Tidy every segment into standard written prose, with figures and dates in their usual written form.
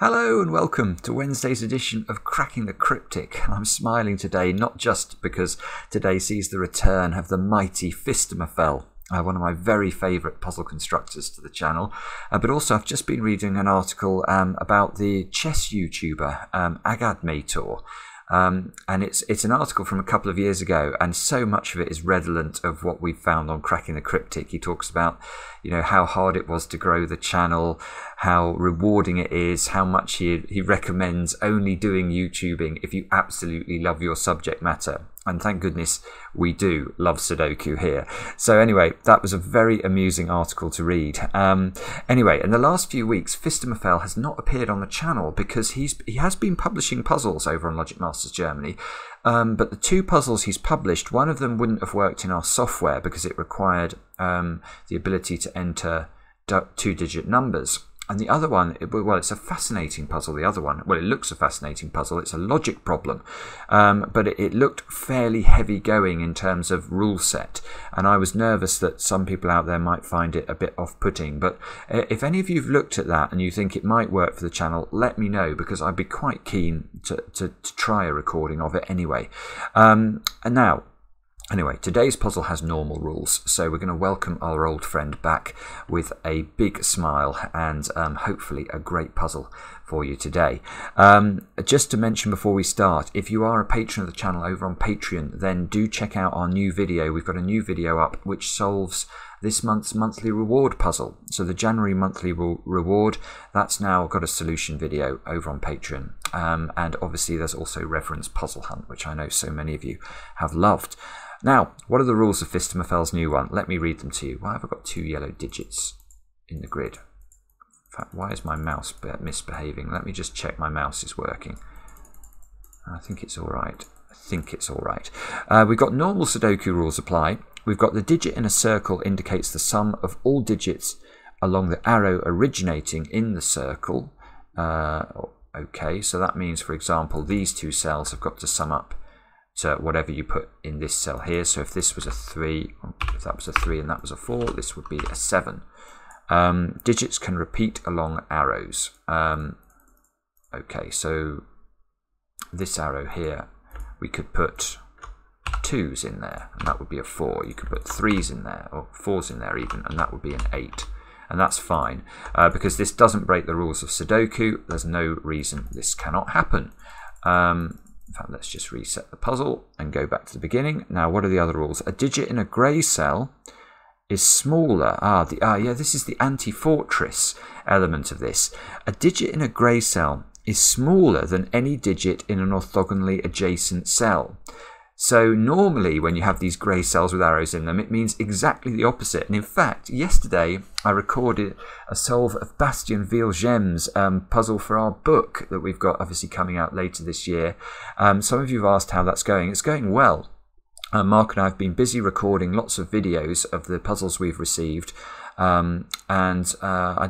Hello and welcome to Wednesday's edition of Cracking the Cryptic. I'm smiling today not just because today sees the return of the mighty Phistomefel, one of my very favourite puzzle constructors to the channel, but also I've just been reading an article about the chess YouTuber Agadmator. And it's an article from a couple of years ago, and so much of it is redolent of what we've found on Cracking the Cryptic. He talks about, how hard it was to grow the channel, how rewarding it is, how much he recommends only doing YouTubing if you absolutely love your subject matter. And thank goodness we do love Sudoku here. So anyway, that was a very amusing article to read. Anyway, in the last few weeks, Phistomefel has not appeared on the channel because he has been publishing puzzles over on Logic Masters Germany. But the two puzzles he's published, one of them wouldn't have worked in our software because it required the ability to enter two-digit numbers. And the other one, well, it's a fascinating puzzle. The other one, well, it looks a fascinating puzzle. It's a logic problem, but it looked fairly heavy going in terms of rule set. And I was nervous that some people out there might find it a bit off-putting. But if any of you've looked at that and you think it might work for the channel, let me know, because I'd be quite keen to try a recording of it anyway. Anyway, today's puzzle has normal rules, so we're going to welcome our old friend back with a big smile and hopefully a great puzzle for you today. Just to mention before we start, if you are a patron of the channel over on Patreon, then do check out our new video. We've got a new video up which solves this month's monthly reward puzzle. So the January monthly reward, that's now got a solution video over on Patreon. And obviously there's also Reverend's Puzzle Hunt, which I know so many of you have loved. Now, what are the rules of Phistomefel's new one? Let me read them to you. Why have I got two yellow digits in the grid? In fact, why is my mouse misbehaving? Let me just check my mouse is working. I think it's all right. We've got normal Sudoku rules apply. We've got the digit in a circle indicates the sum of all digits along the arrow originating in the circle. Okay, so that means, for example, these two cells have got to sum up to whatever you put in this cell here. So if this was a 3, if that was a 3 and that was a 4, this would be a 7. Digits can repeat along arrows. Okay, so this arrow here, we could put 2s in there, and that would be a 4. You could put 3s in there, or 4s in there even, and that would be an 8. And that's fine, because this doesn't break the rules of Sudoku. There's no reason this cannot happen. In fact, let's just reset the puzzle and go back to the beginning. Now, what are the other rules? A digit in a grey cell is smaller. Yeah, this is the anti-fortress element of this. A digit in a grey cell is smaller than any digit in an orthogonally adjacent cell. So normally when you have these grey cells with arrows in them, it means exactly the opposite. And in fact, yesterday I recorded a solve of Bastien Vielgem's puzzle for our book that we've got obviously coming out later this year. Some of you have asked how that's going. It's going well. Mark and I have been busy recording lots of videos of the puzzles we've received. I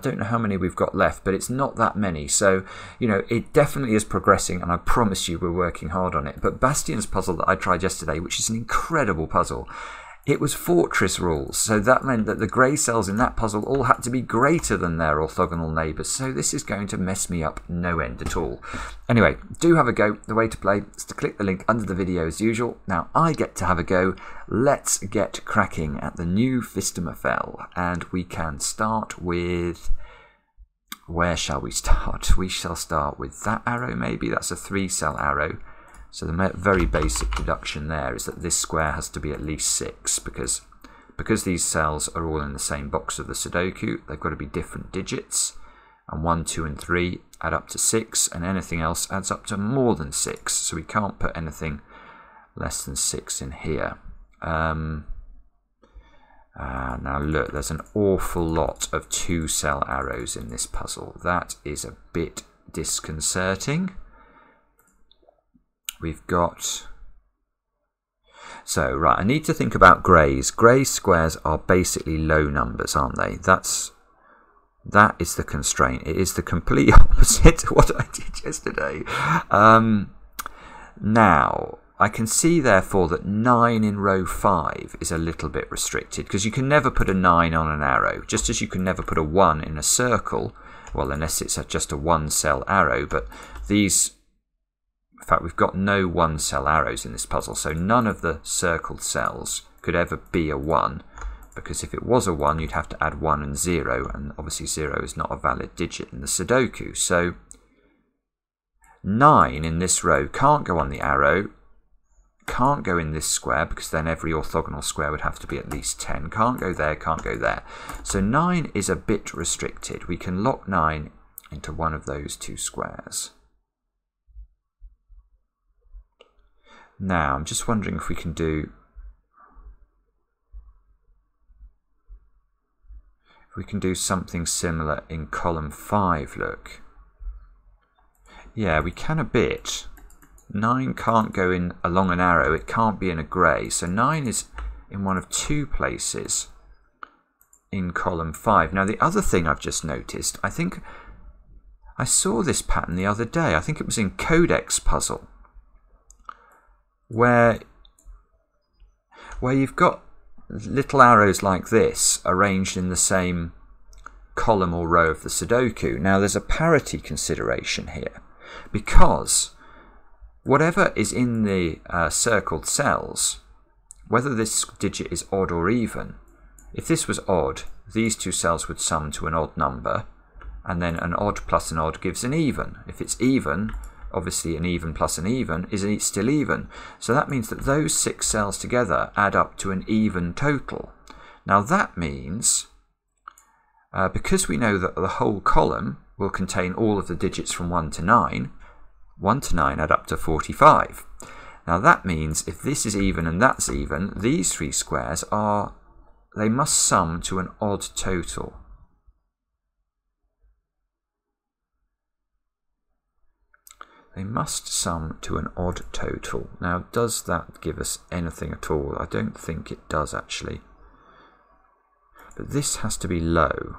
don't know how many we've got left, but it's not that many. So, it definitely is progressing, and I promise you we're working hard on it. But Bastien's puzzle that I tried yesterday, which is an incredible puzzle, it was fortress rules. So that meant that the grey cells in that puzzle all had to be greater than their orthogonal neighbours. So this is going to mess me up no end at all. Anyway, do have a go. The way to play is to click the link under the video as usual. Now I get to have a go. Let's get cracking at the new Phistomefel. And we can start with... Where shall we start? We shall start with that arrow maybe. That's a 3-cell arrow. So the very basic deduction there is that this square has to be at least 6 because these cells are all in the same box of the Sudoku. They've got to be different digits, and 1, 2 and 3 add up to 6, and anything else adds up to more than 6. So we can't put anything less than 6 in here. Now look, there's an awful lot of 2-cell arrows in this puzzle. That is a bit disconcerting. We've got... So, right, I need to think about greys. Grey squares are basically low numbers, aren't they? That is the constraint. It is the complete opposite to what I did yesterday. Now, I can see, therefore, that 9 in row 5 is a little bit restricted, because you can never put a 9 on an arrow, just as you can never put a 1 in a circle. well, unless it's just a one cell arrow, but these, in fact, we've got no one cell arrows in this puzzle, so none of the circled cells could ever be a 1, because if it was a 1, you'd have to add 1 and 0, and obviously 0 is not a valid digit in the Sudoku. So 9 in this row can't go on the arrow, can't go in this square, because then every orthogonal square would have to be at least 10. Can't go there, can't go there. So 9 is a bit restricted. We can lock 9 into one of those two squares. Now, I'm just wondering if we can do... something similar in column 5, look. Yeah, we can a bit. 9 can't go in along an arrow, it can't be in a grey. So 9 is in one of two places in column 5. Now the other thing I've just noticed, I think I saw this pattern the other day, I think it was in Codex puzzle, where you've got little arrows like this arranged in the same column or row of the Sudoku. Now there's a parity consideration here, because whatever is in the circled cells, whether this digit is odd or even, if this was odd, these two cells would sum to an odd number, and then an odd plus an odd gives an even. If it's even, obviously an even plus an even is still even. So that means that those 6 cells together add up to an even total. Now that means, because we know that the whole column will contain all of the digits from 1 to 9, 1 to 9 add up to 45. Now that means if this is even and that's even, these 3 squares they must sum to an odd total. They must sum to an odd total. Now, does that give us anything at all? I don't think it does, actually. But this has to be low.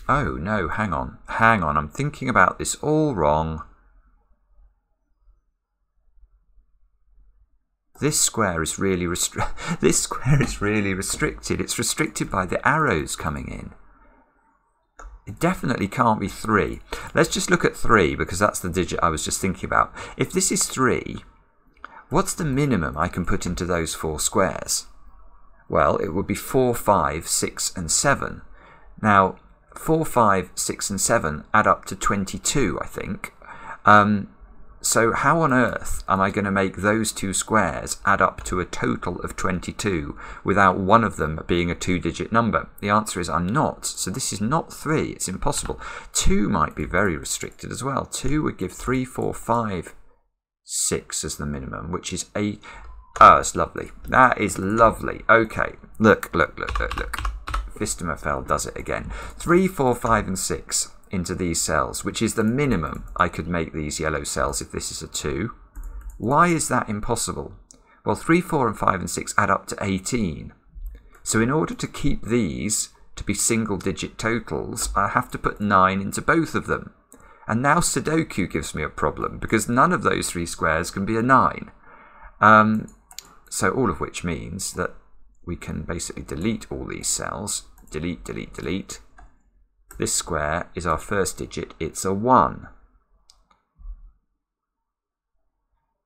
Oh, no, hang on. Hang on, I'm thinking about this all wrong. This square is really restricted. It's restricted by the arrows coming in. It definitely can't be 3. Let's just look at 3, because that's the digit I was just thinking about. If this is 3, what's the minimum I can put into those 4 squares? Well, it would be 4, 5, 6 and 7. Now, 4, 5, 6 and 7 add up to 22, I think. So how on earth am I going to make those 2 squares add up to a total of 22 without one of them being a 2-digit number? The answer is I'm not. So this is not 3. It's impossible. 2 might be very restricted as well. 2 would give 3, 4, 5, 6 as the minimum, which is 8. Oh, it's lovely. That is lovely. Okay, look. Phistomefel does it again. 3, 4, 5 and 6 into these cells, which is the minimum I could make these yellow cells if this is a 2. Why is that impossible? Well, 3, 4 and 5 and 6 add up to 18. So in order to keep these to be single-digit totals, I have to put 9 into both of them. And now Sudoku gives me a problem, because none of those 3 squares can be a 9. So all of which means that we can basically delete all these cells. Delete, delete, delete. This square is our first digit. It's a 1.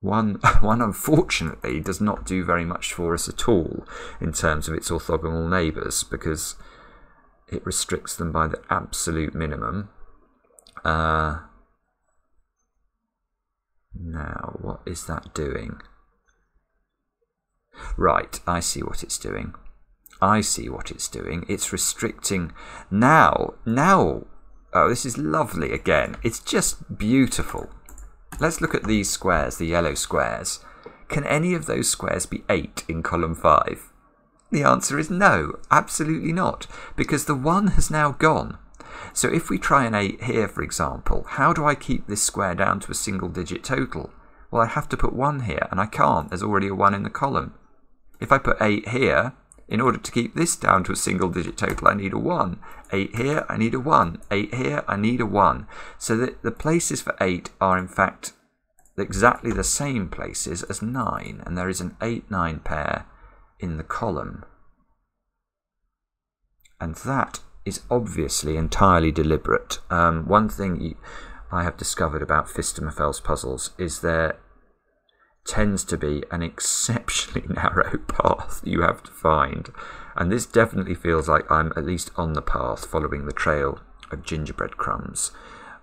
1 unfortunately does not do very much for us at all in terms of its orthogonal neighbours, because it restricts them by the absolute minimum. Now, what is that doing? Right, I see what it's doing. It's restricting now, oh, this is lovely again. It's just beautiful. Let's look at these squares, the yellow squares. Can any of those squares be 8 in column 5? The answer is no, absolutely not, because the 1 has now gone. So if we try an 8 here, for example, how do I keep this square down to a single digit total? Well, I have to put 1 here, and I can't. There's already a 1 in the column. If I put 8 here, in order to keep this down to a single digit total, I need a 1. 8 here, I need a 1. 8 here, I need a 1. So that the places for 8 are in fact exactly the same places as 9, and there is an 8-9 pair in the column. And that is obviously entirely deliberate. One thing I have discovered about Phistomefel's puzzles is there tends to be an exceptionally narrow path you have to find. And this definitely feels like I'm at least on the path, following the trail of gingerbread crumbs.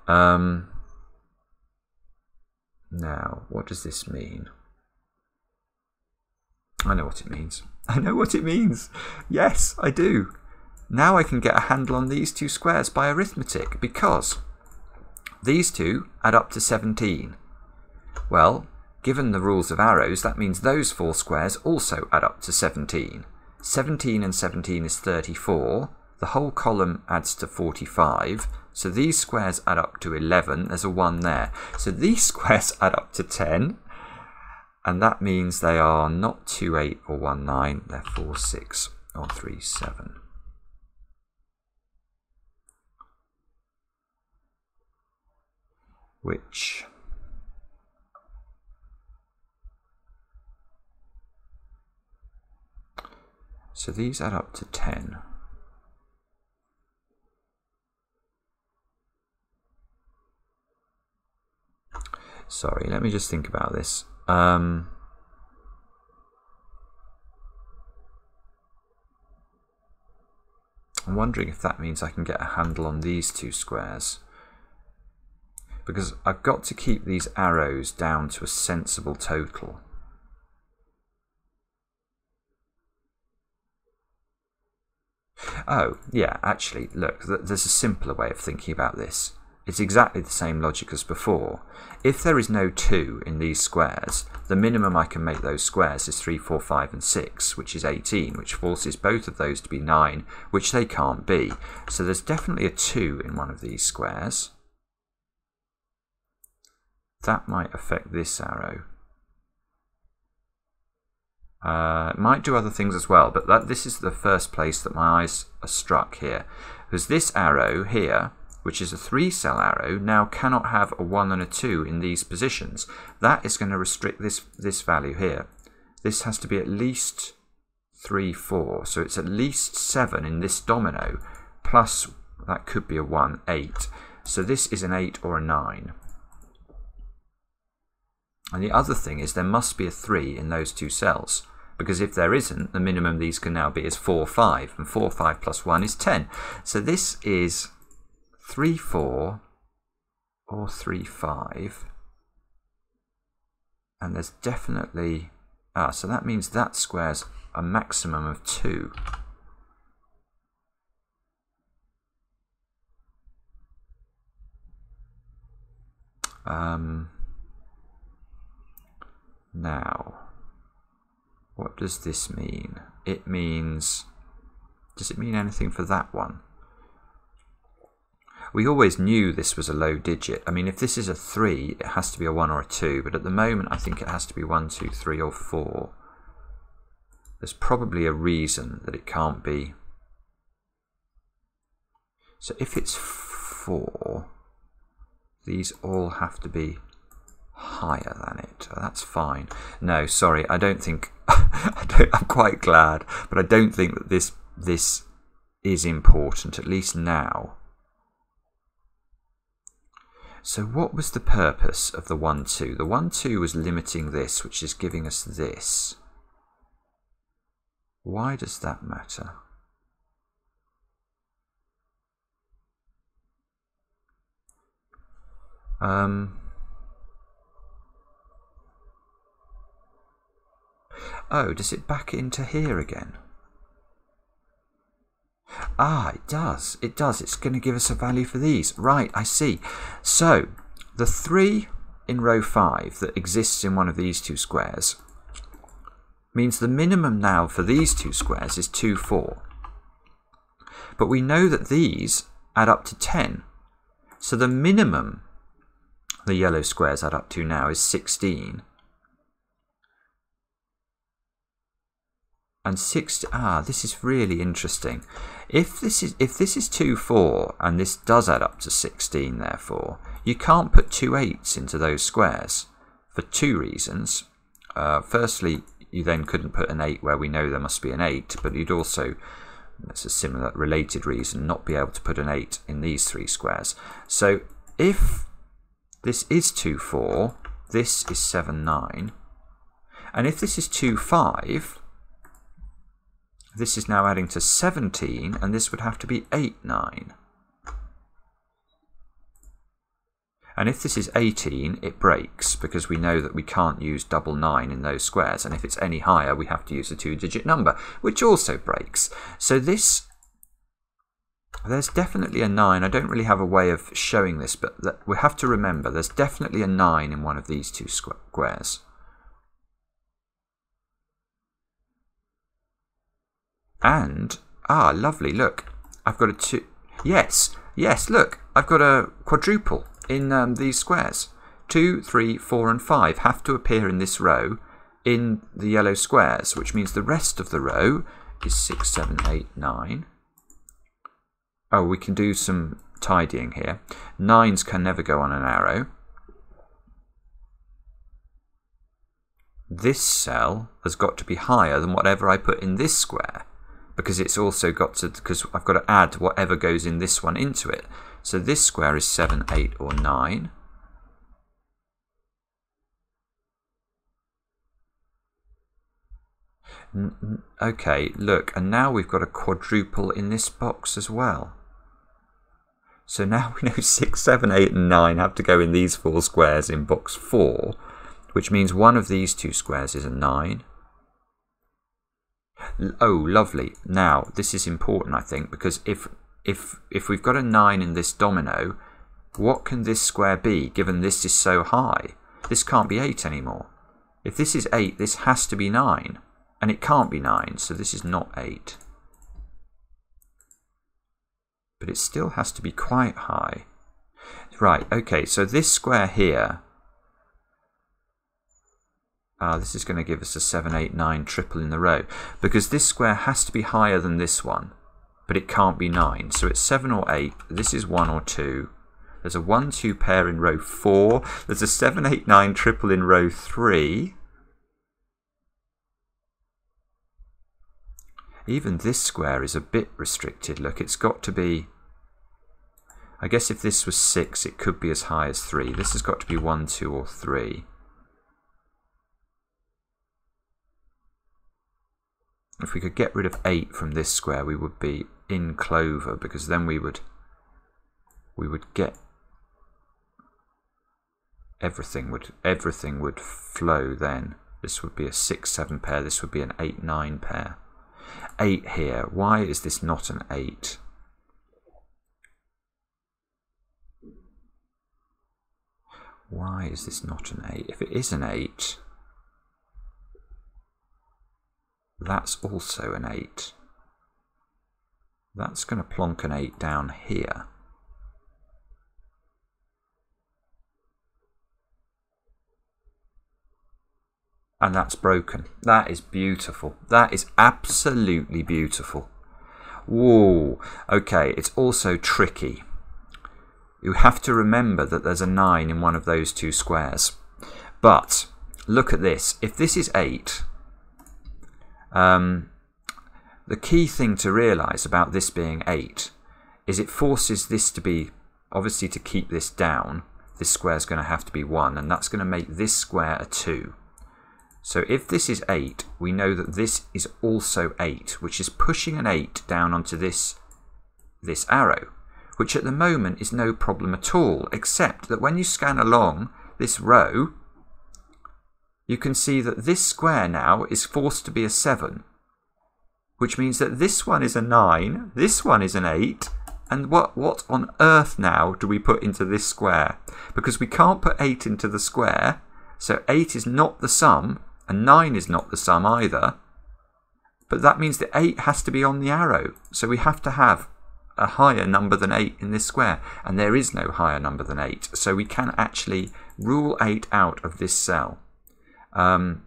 Now, what does this mean? I know what it means. I know what it means. Yes, I do. Now I can get a handle on these two squares by arithmetic, because these two add up to 17. Well, given the rules of arrows, that means those four squares also add up to 17. 17 and 17 is 34. The whole column adds to 45. So these squares add up to 11. There's a 1 there. So these squares add up to 10. And that means they are not 2, 8 or 1, 9. They're 4, 6 or 3, 7. Which so these add up to 10. Sorry, let me just think about this. I'm wondering if that means I can get a handle on these two squares, because I've got to keep these arrows down to a sensible total. Oh, yeah, actually, look, there's a simpler way of thinking about this. It's exactly the same logic as before. If there is no 2 in these squares, the minimum I can make those squares is 3, 4, 5 and 6, which is 18, which forces both of those to be 9, which they can't be. So there's definitely a 2 in one of these squares. That might affect this arrow. It might do other things as well, but this is the first place that my eyes are struck here. Because this arrow here, which is a 3-cell arrow, now cannot have a 1 and a 2 in these positions. That is going to restrict this value here. This has to be at least 3, 4. So it's at least 7 in this domino, plus that could be a 1, 8. So this is an 8 or a 9. And the other thing is there must be a 3 in those two cells, because if there isn't, the minimum these can now be is 4, 5, and 4, 5 plus 1 is 10. So this is 3, 4 or 3, 5, and there's definitely, so that means that square's a maximum of 2. Now, what does this mean? It means, does it mean anything for that one? We always knew this was a low digit. I mean, if this is a 3, it has to be a 1 or a 2, but at the moment I think it has to be 1, 2, 3 or 4. There's probably a reason that it can't be. So if it's 4, these all have to be higher than it. Oh, that's fine. No, sorry, I don't think I'm quite glad, but I don't think that this is important, at least now. So what was the purpose of the 1, 2? The 1, 2 was limiting this, which is giving us this. Why does that matter? Oh, does it back into here again? Ah, it does. It does. It's going to give us a value for these. Right, I see. So, the 3 in row 5 that exists in one of these two squares means the minimum now for these two squares is 2, 4. But we know that these add up to 10. So the minimum the yellow squares add up to now is 16. And 6, this is really interesting. If this is 2, 4 and this does add up to 16, therefore, you can't put 2 8s into those squares for 2 reasons. Firstly, you then couldn't put an 8 where we know there must be an 8, but you'd also That's a similar related reason, not be able to put an 8 in these 3 squares. So if this is 2, 4, this is 7, 9, and if this is 2, 5, this is now adding to 17, and this would have to be 8, 9. And if this is 18, it breaks, because we know that we can't use double 9 in those squares. And if it's any higher, we have to use a 2-digit number, which also breaks. So there's definitely a 9. I don't really have a way of showing this, but we have to remember there's definitely a 9 in one of these 2 squares. And, lovely, look, I've got a 2. Yes, look, I've got a quadruple in these squares. 2, 3, 4 and 5 have to appear in this row in the yellow squares, which means the rest of the row is 6, 7, 8, 9. Oh, we can do some tidying here. 9s can never go on an arrow. This cell has got to be higher than whatever I put in this square, because it's also got to, because I've got to add whatever goes in this one into it. So this square is 7, 8 or 9. Okay, look, and now we've got a quadruple in this box as well. So now we know 6, 7, 8 and 9 have to go in these 4 squares in box 4, which means one of these 2 squares is a 9. Oh, lovely. Now, this is important, I think, because if we've got a 9 in this domino, what can this square be, given this is so high? This can't be 8 anymore. If this is 8, this has to be 9. And it can't be 9, so this is not 8. But it still has to be quite high. Right, okay, so this square here, this is going to give us a 7, 8, 9 triple in the row, because this square has to be higher than this one, but it can't be 9. So it's 7 or 8, this is 1 or 2. There's a 1, 2 pair in row 4. There's a 7, 8, 9 triple in row 3. Even this square is a bit restricted. Look, it's got to be, I guess if this was 6, it could be as high as 3. This has got to be 1, 2 or 3. If we could get rid of 8 from this square, we would be in clover, because then we would get everything would flow then. This would be a 6, 7 pair, this would be an 8, 9 pair. 8 here. Why is this not an 8? Why is this not an 8? If it is an 8, that's also an 8. That's going to plonk an 8 down here. And that's broken. That is beautiful. That is absolutely beautiful. Whoa. Okay, it's also tricky. You have to remember that there's a 9 in one of those 2 squares. But look at this. If this is 8, the key thing to realise about this being 8 is it forces this to be, obviously to keep this down, this square is going to have to be 1, and that's going to make this square a 2. So if this is 8, we know that this is also 8, which is pushing an 8 down onto this arrow, which at the moment is no problem at all, except that when you scan along this row, you can see that this square now is forced to be a 7, which means that this one is a 9, this one is an 8, and what on earth now do we put into this square? Because we can't put 8 into the square, so 8 is not the sum, and 9 is not the sum either, but that means that 8 has to be on the arrow, so we have to have a higher number than 8 in this square, and there is no higher number than 8, so we can actually rule 8 out of this cell. And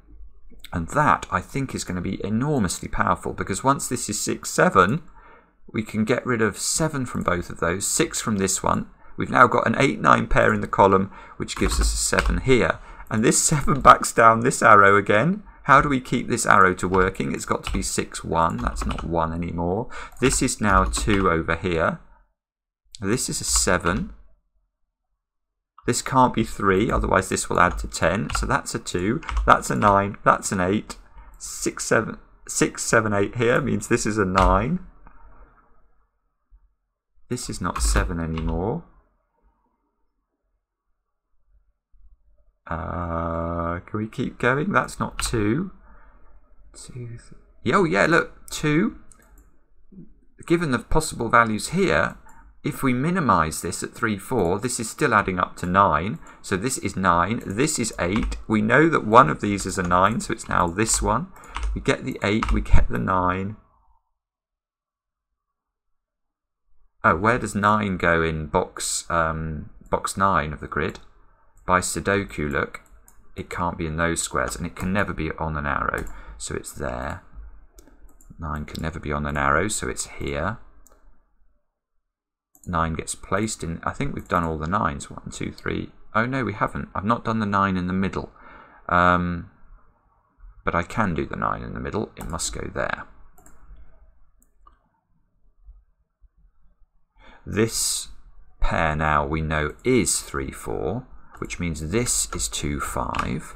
that, I think, is going to be enormously powerful, because once this is 6, 7, we can get rid of 7 from both of those, 6 from this one. We've now got an 8, 9 pair in the column, which gives us a 7 here. And this 7 backs down this arrow again, How do we keep this arrow to working? It's got to be 6, 1. That's not 1 anymore. This is now 2 over here. This is a 7. This can't be 3, otherwise this will add to 10. So that's a 2. That's a 9. That's an 8. 6, 7, 8 here means this is a 9. This is not 7 anymore. Can we keep going? That's not 2. 2, 3. Oh yeah, look, 2. Given the possible values here, if we minimize this at 3, 4, this is still adding up to 9. So this is 9. This is 8. We know that one of these is a 9, so it's now this one. We get the 8. We get the 9. Oh, where does 9 go in box 9 of the grid? By Sudoku, look, it can't be in those squares, and it can never be on an arrow, so it's there. 9 can never be on an arrow, so it's here. 9 gets placed in, I think we've done all the 9s, 1, 2, 3. Oh no, we haven't. I've not done the 9 in the middle. But I can do the 9 in the middle. It must go there. This pair now we know is 3, 4, which means this is 2, 5.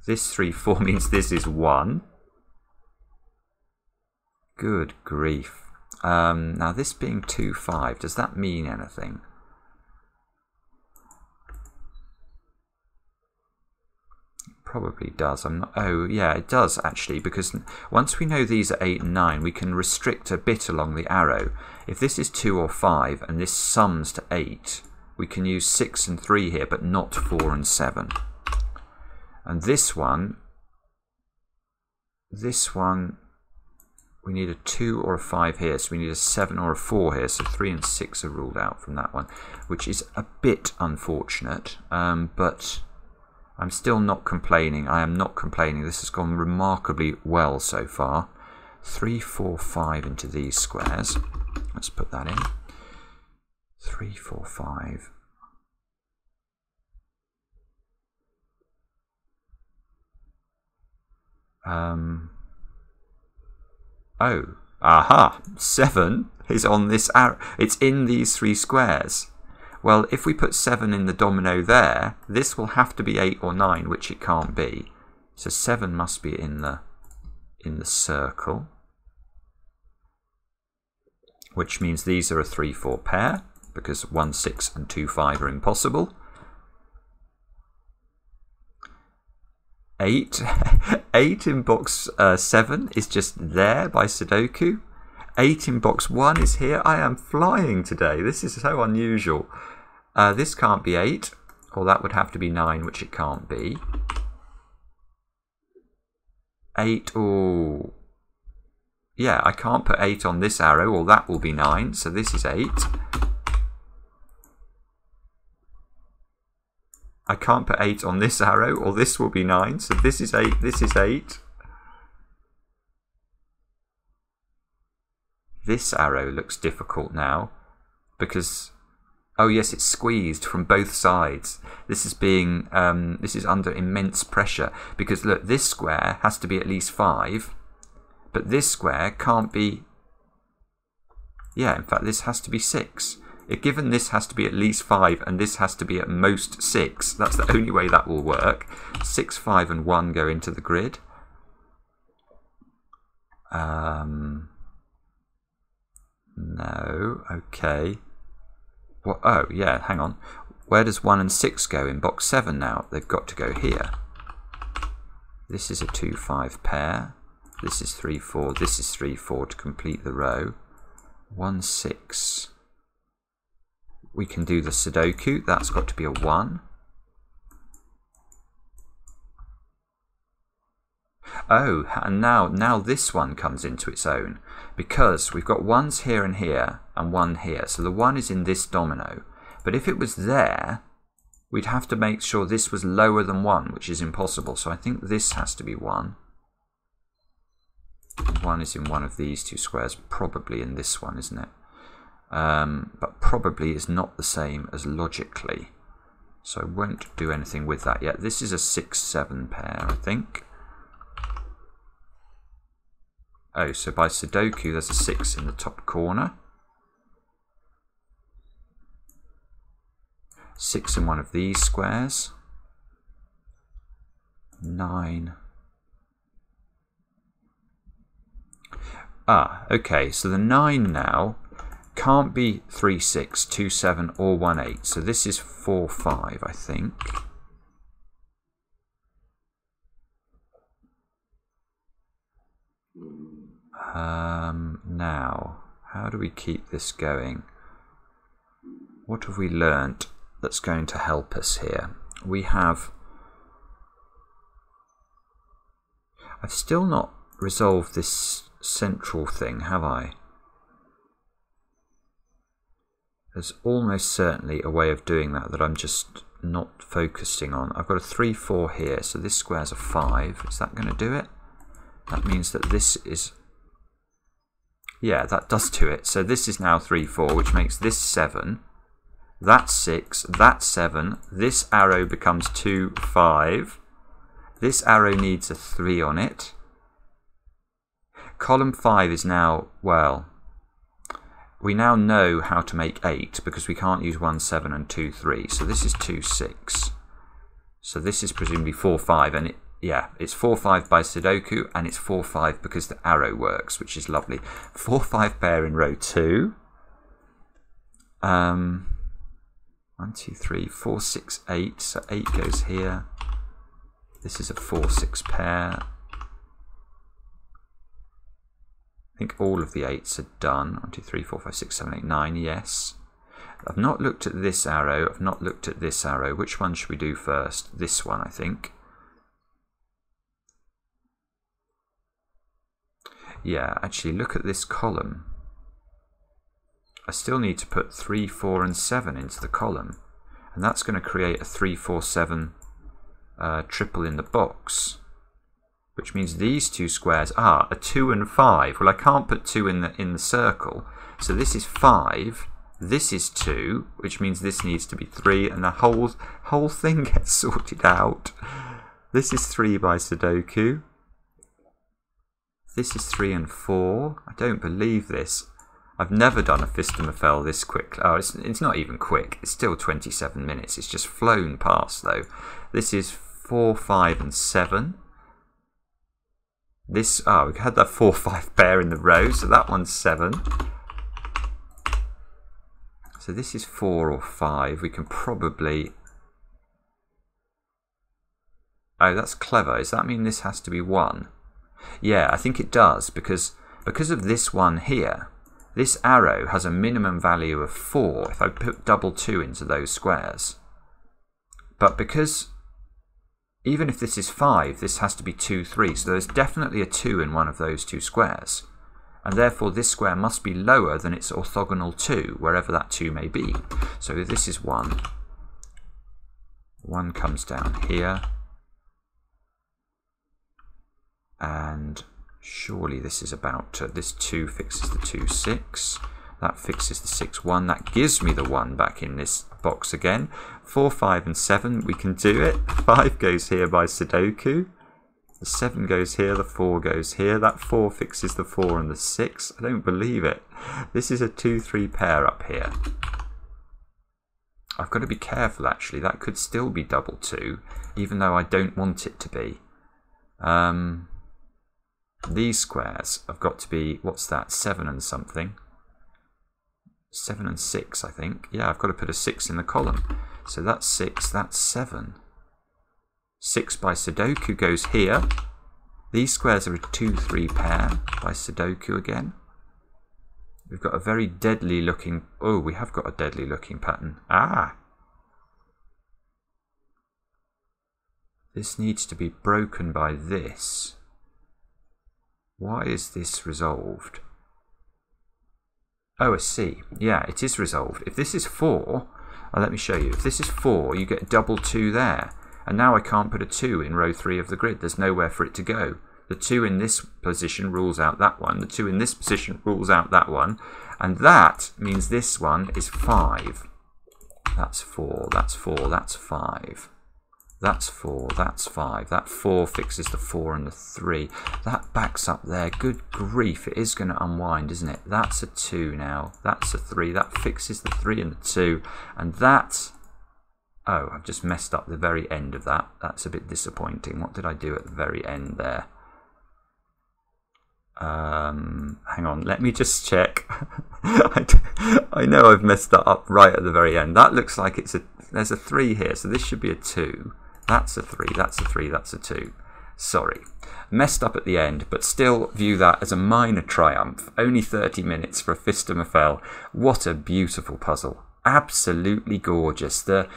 This 3, 4 means this is 1. Good grief. Now this being 2, 5, does that mean anything? Probably does. Oh yeah, it does actually, because once we know these are 8 and 9, we can restrict a bit along the arrow. If this is 2 or 5 and this sums to 8, we can use 6 and 3 here, but not 4 and 7. And this one, we need a 2 or a 5 here, so we need a 7 or a 4 here, so 3 and 6 are ruled out from that one, which is a bit unfortunate, but I'm still not complaining. I am not complaining. This has gone remarkably well so far. 3, 4, 5 into these squares. Let's put that in. 3, 4, 5. Oh, aha! 7 is on this arrow. It's in these 3 squares. Well, if we put 7 in the domino there, this will have to be 8 or 9, which it can't be. So 7 must be in the circle, which means these are a 3, 4 pair, because 1, 6 and 2, 5 are impossible. 8 in box 7 is just there by Sudoku. 8 in box 1 is here. I am flying today. This is so unusual. This can't be 8, or that would have to be 9, which it can't be. 8, oh. Yeah, I can't put 8 on this arrow, or that will be 9, so this is 8. I can't put 8 on this arrow, or this will be 9, so this is 8, this is 8. This arrow looks difficult now, because, oh yes, it's squeezed from both sides. This is being, this is under immense pressure, because look, this square has to be at least 5, but this square can't be, yeah, in fact this has to be 6. Given this has to be at least 5 and this has to be at most 6, that's the only way that will work. 6, 5 and 1 go into the grid. No, okay. Well, oh, yeah, hang on. Where does 1 and 6 go in box 7 now? They've got to go here. This is a 2, 5 pair. This is 3, 4. This is 3, 4 to complete the row. 1, 6. We can do the Sudoku. That's got to be a 1. Oh, and now this one comes into its own, because we've got 1s here and here and 1 here. So the 1 is in this domino. But if it was there, we'd have to make sure this was lower than 1, which is impossible. So I think this has to be 1. 1 is in one of these 2 squares, probably in this one, isn't it? But probably is not the same as logically. So I won't do anything with that yet. This is a 6-7 pair, I think. Oh, so by Sudoku there's a 6 in the top corner. 6 in one of these squares. 9. Ah, okay, so the 9 now can't be 3, 6, 2, 7 or 1, 8. So this is 4, 5, I think. Now, how do we keep this going? What have we learnt that's going to help us here? We have... I've still not resolved this central thing, have I? There's almost certainly a way of doing that I'm just not focusing on. I've got a 3, 4 here, so this square's a 5. Is that going to do it? That means that this is... Yeah, that does do it. So this is now 3, 4, which makes this 7. That's 6. That's 7. This arrow becomes 2, 5. This arrow needs a 3 on it. Column 5 is now, well, we now know how to make 8 because we can't use 1, 7 and 2, 3. So this is 2, 6. So this is presumably 4, 5, and yeah, it's 4, 5 by Sudoku, and it's 4, 5 because the arrow works, which is lovely. 4, 5 pair in row 2. 1, 2, 3, 4, 6, 8. So 8 goes here. This is a 4, 6 pair. I think all of the 8s are done. 1, 2, 3, 4, 5, 6, 7, 8, 9. Yes. I've not looked at this arrow. I've not looked at this arrow. Which one should we do first? This one, I think. Yeah, actually, look at this column. I still need to put 3, 4, and 7 into the column. And that's going to create a 3, 4, 7 triple in the box. Which means these two squares are a 2 and 5. Well, I can't put 2 in the circle. So this is 5. This is 2, which means this needs to be 3. And the whole thing gets sorted out. This is 3 by Sudoku. This is 3 and 4. I don't believe this. I've never done a Phistomefel this quick. Oh, it's not even quick. It's still 27 minutes. It's just flown past, though. This is 4, 5, and 7. This, oh, we had that 4, 5 pair in the row, so that one's 7. So this is 4 or 5. We can probably... Oh, that's clever. Does that mean this has to be 1? Yeah, I think it does, because of this one here, this arrow has a minimum value of 4 if I put double 2 into those squares. But because, even if this is 5, this has to be 2, 3, so there's definitely a 2 in one of those two squares. And therefore this square must be lower than its orthogonal 2, wherever that 2 may be. So this is 1. 1 comes down here. And surely this is about this 2 fixes the 2, 6. That fixes the 6, 1. That gives me the 1 back in this box again. 4, 5, and 7. We can do it. 5 goes here by Sudoku. The 7 goes here. The 4 goes here. That 4 fixes the 4 and the 6. I don't believe it. This is a 2, 3 pair up here. I've got to be careful, actually. That could still be double 2, even though I don't want it to be. These squares have got to be, what's that, 7 and something? 7 and 6, I think. Yeah, I've got to put a 6 in the column. So that's 6, that's 7. 6 by Sudoku goes here. These squares are a 2, 3 pair by Sudoku again. We've got a very deadly looking... Oh, we have got a deadly looking pattern. Ah! This needs to be broken by this. Why is this resolved? Oh, I see. Yeah, it is resolved. If this is 4, let me show you. If this is 4, you get double 2 there. And now I can't put a 2 in row 3 of the grid. There's nowhere for it to go. The 2 in this position rules out that one. The 2 in this position rules out that one. And that means this one is 5. That's 4, that's 4, that's 5. That's 4, that's 5. That 4 fixes the 4 and the 3. That backs up there. Good grief, it is going to unwind, isn't it? That's a 2 now. That's a 3. That fixes the 3 and the 2. And that... Oh, I've just messed up the very end of that. That's a bit disappointing. What did I do at the very end there? Hang on, let me just check. I know I've messed that up right at the very end. That looks like there's a 3 here, so this should be a 2. That's a 3, that's a 3, that's a 2. Sorry. Messed up at the end, but still view that as a minor triumph. Only 30 minutes for a Phistomefel. What a beautiful puzzle. Absolutely gorgeous. The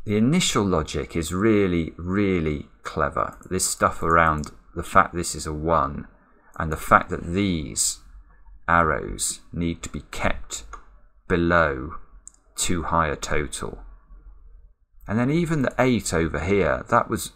initial logic is really, really clever. This stuff around the fact this is a 1 and the fact that these arrows need to be kept below too high a total. And then even the 8 over here, that was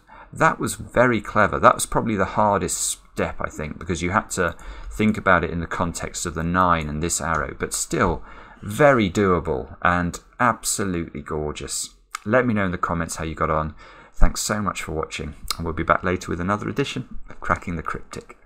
very clever. That was probably the hardest step, I think, because you had to think about it in the context of the 9 and this arrow, but still very doable and absolutely gorgeous. Let me know in the comments how you got on. Thanks so much for watching, and we'll be back later with another edition of Cracking the Cryptic.